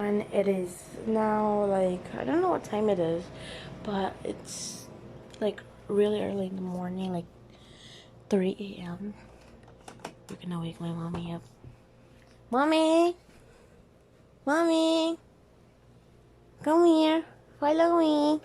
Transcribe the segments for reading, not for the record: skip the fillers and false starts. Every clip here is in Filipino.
And it is now like, I don't know what time it is, but it's like really early in the morning, like 3 a.m. We're gonna wake my mommy up. Mommy! Mommy! Come here. Follow me.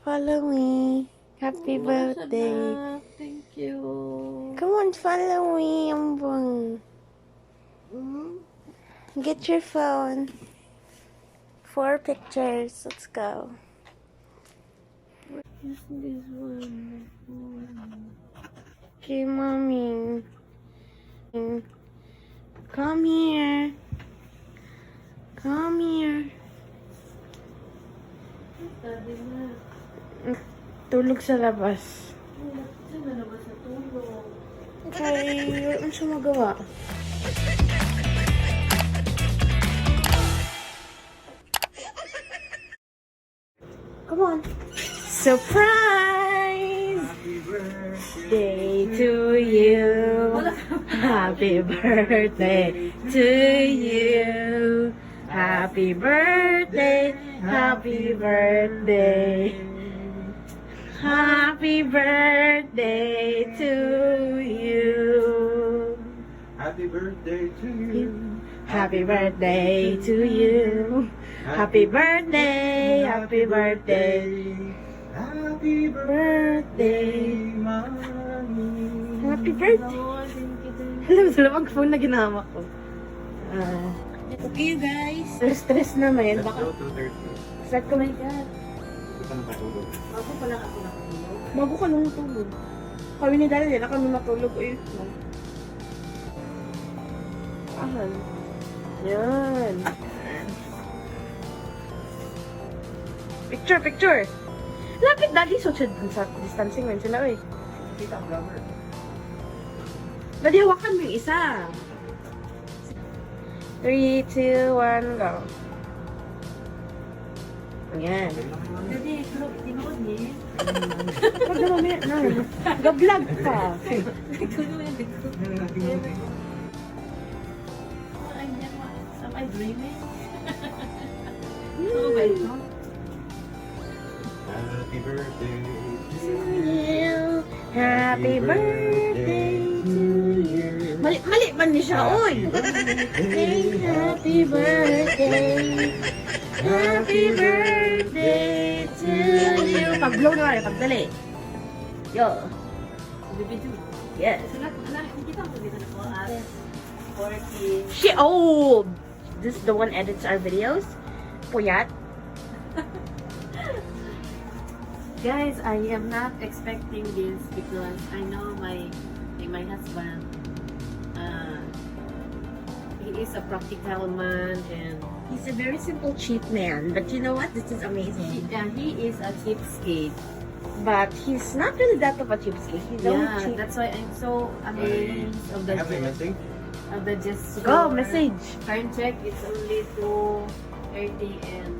Follow me. Happy birthday. Thank you. Come on, follow me. Ambong. Get your phone. 4 pictures. Let's go. This one. Okay, mommy. Come here. Come here. Sabi na. Tulog sa labas. Saan na naman sa tulog? Okay, wala mo siya magawa. Come on. Surprise! Happy birthday Day to you. Happy birthday to you. Happy birthday. Happy birthday. Happy birthday to you. Happy birthday to you. Happy birthday to you. Happy birthday. Happy birthday. Happy birthday, mommy. Happy birthday. Alam mo, dalawang phone na ginamit ko. Okay, guys. Stress naman. Let's Baka go to 30. start ko lang yan. Ito ka nakatulog. Ako pala ako nakatulog. Bago ka lang natulog. Kami ni Dali, na kami matulog. Uy. Ahan. Yan. Picture, picture. Lapit, Daddy. Social distancing man sila, eh. Kita ang vlogger. Daddy, hawakan mo yung isa. 3, 2, 1, go. Ayan. Jadi, tinuod niya. Pag na mamaya na. Ga-vlog ka. Am I dreaming? Oh my God. Happy birthday To you. Happy birthday to you. Mali man ni siya, oy. Happy birthday. Happy birthday to you. Pag-blow na rin, pagdali. Yo. Bibidyo. Yes. Nakikita ko dito na po at 40. She old. This is the one edits our videos. Puyat. Guys, I am not expecting this because I know my husband. He is a practical man and He's a very simple, cheap man. But you know what? This is amazing. he is a cheapskate. But he's not really that of a cheapskate. He's only Yeah, cheap. that's why I'm so amazed of the Have a message? gesture. Go, message. Current check, it's only 2:30 and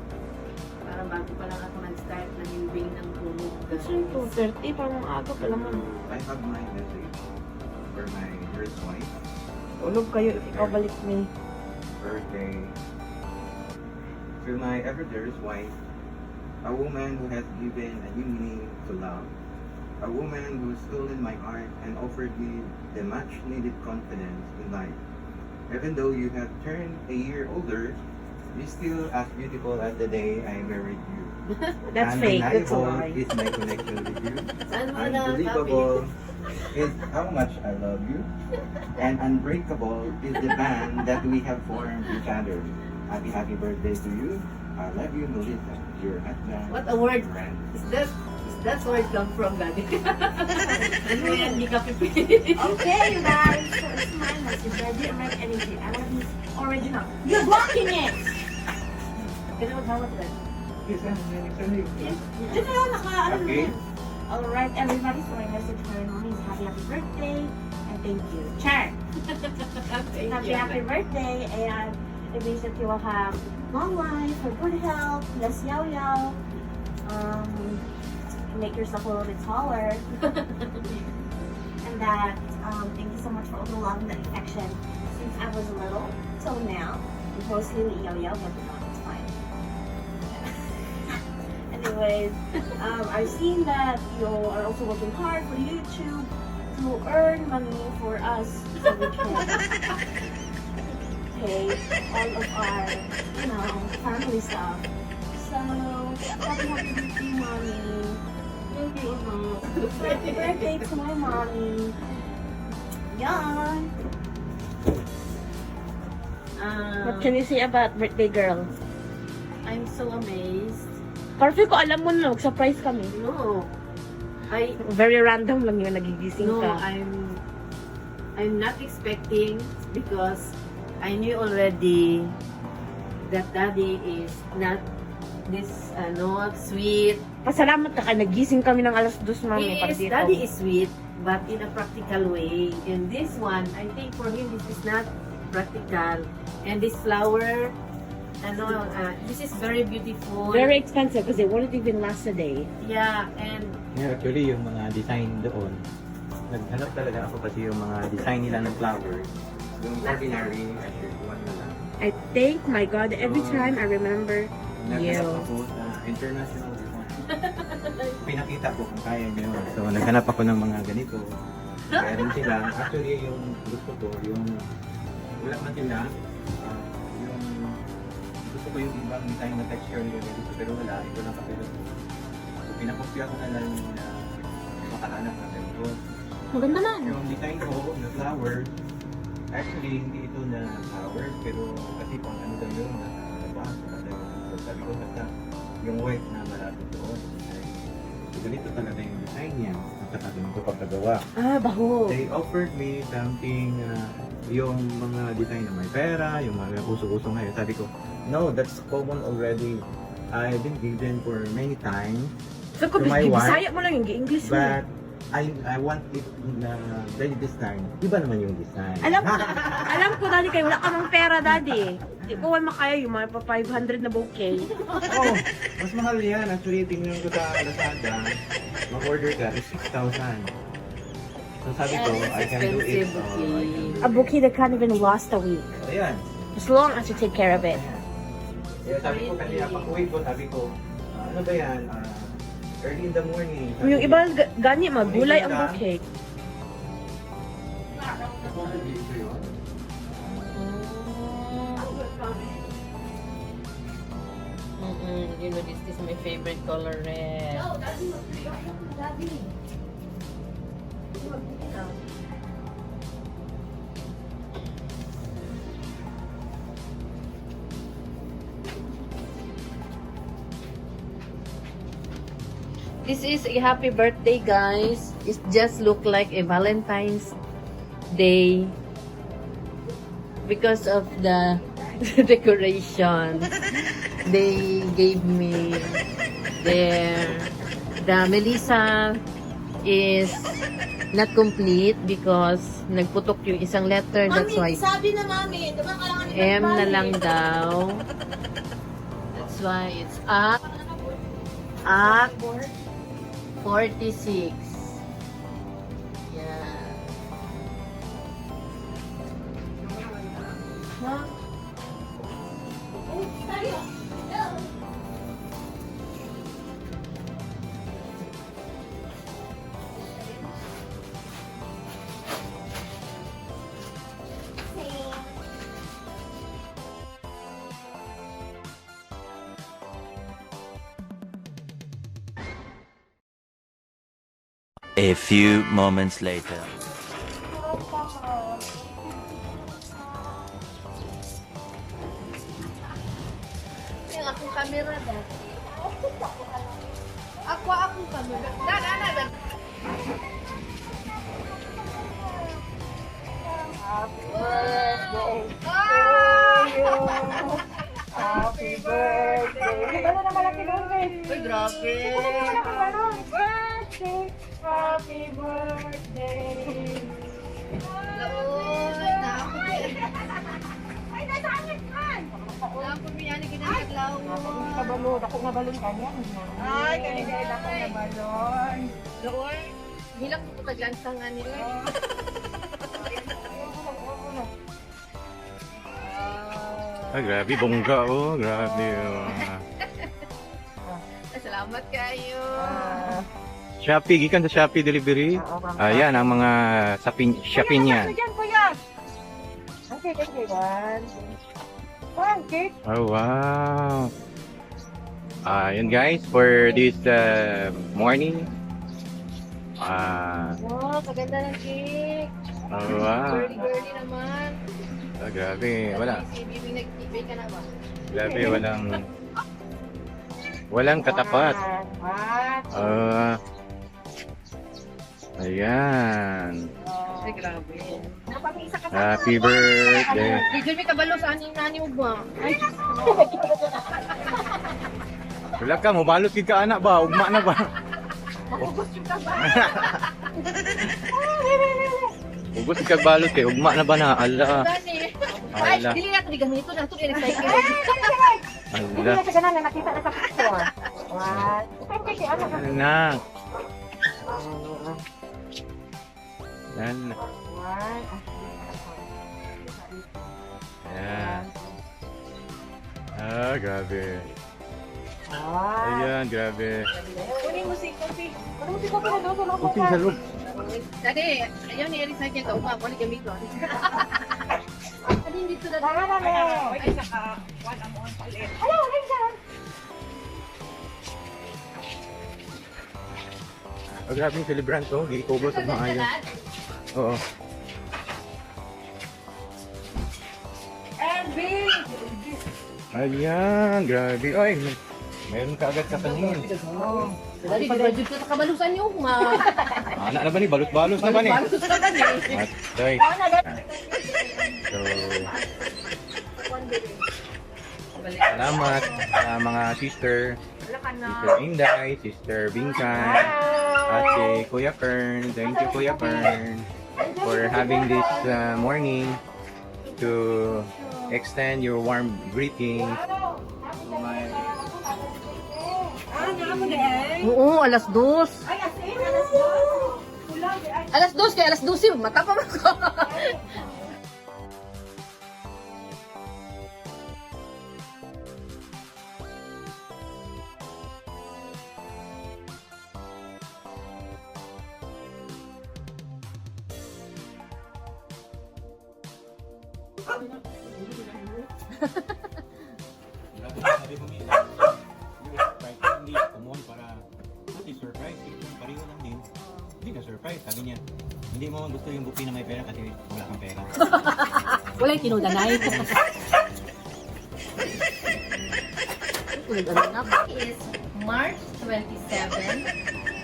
parang bago pa lang ako nag-start na himbing ng tulog. Actually, 2:30. Parang aga pa naman. I have my message for my first wife. Ulog kayo if ikaw balik me. Birthday. To my ever dearest wife, a woman who has given a new meaning to love, a woman who stolen my heart and offered me the much needed confidence in life. Even though you have turned a year older, you're still as beautiful as the day I married you. That's fake. That's a Undeniable lie. is my connection with you. Saan mo na, Unbelievable is how much I love you. And unbreakable is the band that we have formed each other. Happy birthday to you. I love you, Melissa. Your husband. What a word. Friend. Is that where it come from, Daddy? Ano yan, di ka pipi. Okay, you guys. So it's my message. I didn't write anything. I want this original. You're blocking it! Kaya maghawat lang. Yes, I'm Dito na naka, ano Okay. naman. Alright, everybody. So my message for my mommy is happy birthday. And thank you. Char! Happy birthday. And it means that you will have long life, a good health, less yaw-yaw. Make yourself a little bit taller. And that, thank you so much for all the love and the affection since I was little till now. mostly iyaw-yaw, but no, it's fine. Anyways, I've seen that you are also working hard for YouTube to earn money for us so we can pay all of our, family stuff. So, happy birthday, mommy. Happy birthday to my mommy. Yan. What can you say about birthday girl? I'm so amazed. Perfect ko, alam mo na, surprise kami. No. Very random lang yung nagigising No, ka. I'm not expecting because I knew already that daddy is not this sweet. Pasalamat ka, nagising kami ng alas 2 mami. Daddy is sweet, but in a practical way. And this one, I think for him this is not practical. And this flower, this is very beautiful. Very expensive because it wouldn't even last a day. Yeah, and Yeah, actually, yung mga design doon, naghanap talaga ako kasi yung mga design nila ng flowers. Yung ordinary, actually, one na lang. I thank my God every time I remember you. Naghanap ako sa international design. Pinakita ko kung kaya nyo. So, naghanap ako ng mga ganito. Meron sila. Actually, yung gusto ko, yung wala man sila. Yung gusto ko yung ibang design na texture nila dito. Pero wala, ito lang kapila. So, pinakopya ko na lang yung makahanap na ganito. Maganda man. Yung design ko na flower, actually, hindi ito na flowers, pero kasi pang ano daw yun, na labas. So, sabi ko, basta yung white na malapit doon. So, ganito talaga yung design niya. At saka doon ko pagkagawa. Baho. They offered me something, yung mga design na may pera, yung mga uso-uso ngayon. Sabi ko, no, that's common already. I've been given for many times. So, kung To my wife, Bisaya mo lang yung English mo. But I want it na very design. Iba naman yung design. Alam ko, daddy, kayo wala ka ng pera, daddy. Di ko man makaya yung mga pa 500 na bouquet. Oh, mas mahal yan. Actually, tingnan ko sa Lazada, mag-order ka, is 6,000. So sabi ko, I can do it. So, I can do A bouquet that can't even last a week. Ayan. As long as you take care of it. Ayan. Kaya sabi ko kanina, pag-uwi ko, sabi ko, ano ba yan? Early in the morning. Sabi Yung ko, iba, gani, magulay ang bouquet. Order dito yun. you know, this is my favorite color, red. This is a happy birthday, guys. It just look like a Valentine's Day because of the decoration they gave me there. The Melissa is not complete because nagputok yung isang letter. That's why sabi na mami, diba kailangan M na lang daw. That's why it's at 46. Yeah. A few moments later. Yung akong camera dati. Akong camera. Dan. Happy birthday to you. Happy birthday. Ano na malaki doon, babe? Uy, grabe. Happy birthday. Happy birthday. Laoy, Ay, nasangit man. Nakapag biyani ginagalaw. Kabalon. Ako nga balon kanya. Ay, kanina ako na balon. Laoy, hilang ko taglansang nga nila. Ah, grabe, bongga oh. Grabe oh. Salamat kayo. Shopee, gikan sa Shopee delivery. Ayan, ang mga Shopee niyan. Diyan, kuya. Okay, okay. One, cake. Oh, wow. Yun guys, for this morning. Wow, kaganda ng cake. Oh, wow. Girly naman. Grabe, wala. Si Bibi nag-ibig ka na ba? Grabe, walang katapat. Ayan. Ay, grabe. Happy birthday. Di dyan may kabalo sa aning nani mo ba? Ay, Wala ka, mabalot ka anak ba? Ugma na ba? Ugos ka balot kay ugma na ba na? Ala. ay, Ala. dili na ito, ganito na ito, i-recycle. Ala. Sa ganun na nakita na sa picture. One. Okay, ano? Anak. Yan. One. Ayan. Grabe. One. Ayan, grabe. Kunin mo si Kofi. Ano mo si Kopi na doon? Ano Kuping sa loob. Dati, ayaw ni i-recycle ka, umap, wala gamito. Ano yung dito na? Ay, saka, one amount palit. Hello, Lincoln! Grabe yung celebrant to. Gikobo sa mga ayaw. Oo. And big! Ayan, grabe. Ay, meron ka agad sa kanin. Dali, di-budget ko sa kabalusan yung Anak na ba ni? Balut-balos na ba ni? Balut na gani. Atay. So, salamat sa mga sister. Sister Inday, Sister Bingkan, at si Kuya Kern. Thank you, Kuya Kern, for having this morning to extend your warm greetings to my Oo, alas 2. Alas 2 kaya alas 12, mata pa ako. Sabi ko niya, hindi kumon para natin surprise. Pareho lang din. Hindi ka surprise. Sabi niya, hindi mo gusto yung bupi na may pera kasi wala kang pera. Wala yung tinudanay. Is March 27,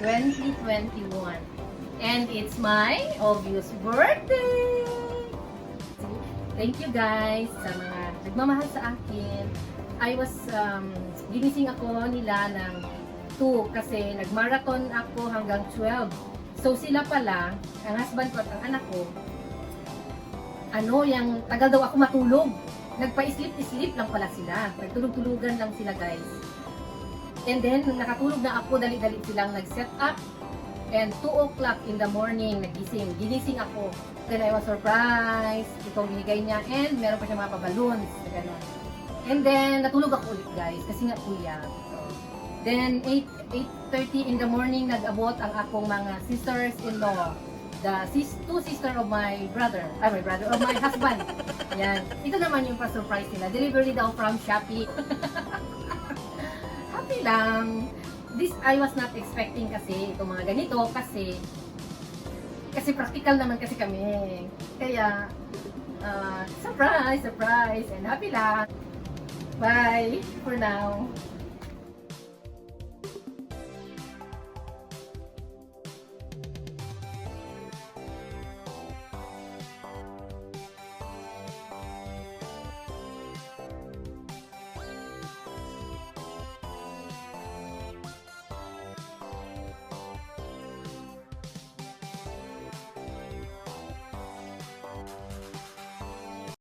2021. And it's my obvious birthday! Thank you guys sa mga nagmamahal sa akin. I was, ginising ako nila ng 2 kasi nagmarathon ako hanggang 12. So sila pala, ang husband ko at ang anak ko, yung tagal daw ako matulog. Nagpa-sleep lang pala sila. Nagtulog-tulugan lang sila guys. And then, nung nakatulog na ako, dali-dali silang nag-set up. And 2 o'clock in the morning, nagising. Ginising ako. Then I was surprised. Itong binigay niya. And meron pa siya mga pa-balloons. Gano'n. And then, natulog ako ulit guys. Kasi nga kuya. So, then, 8:30 in the morning, nag-abot ang akong mga sisters-in-law. The 2 sister of my brother. Of my husband. Yan. Ito naman yung pa-surprise nila. Delivery daw from Shopee. Happy lang. This I was not expecting kasi itong mga ganito kasi practical naman kasi kami. Kaya surprise and happy lang. Bye for now.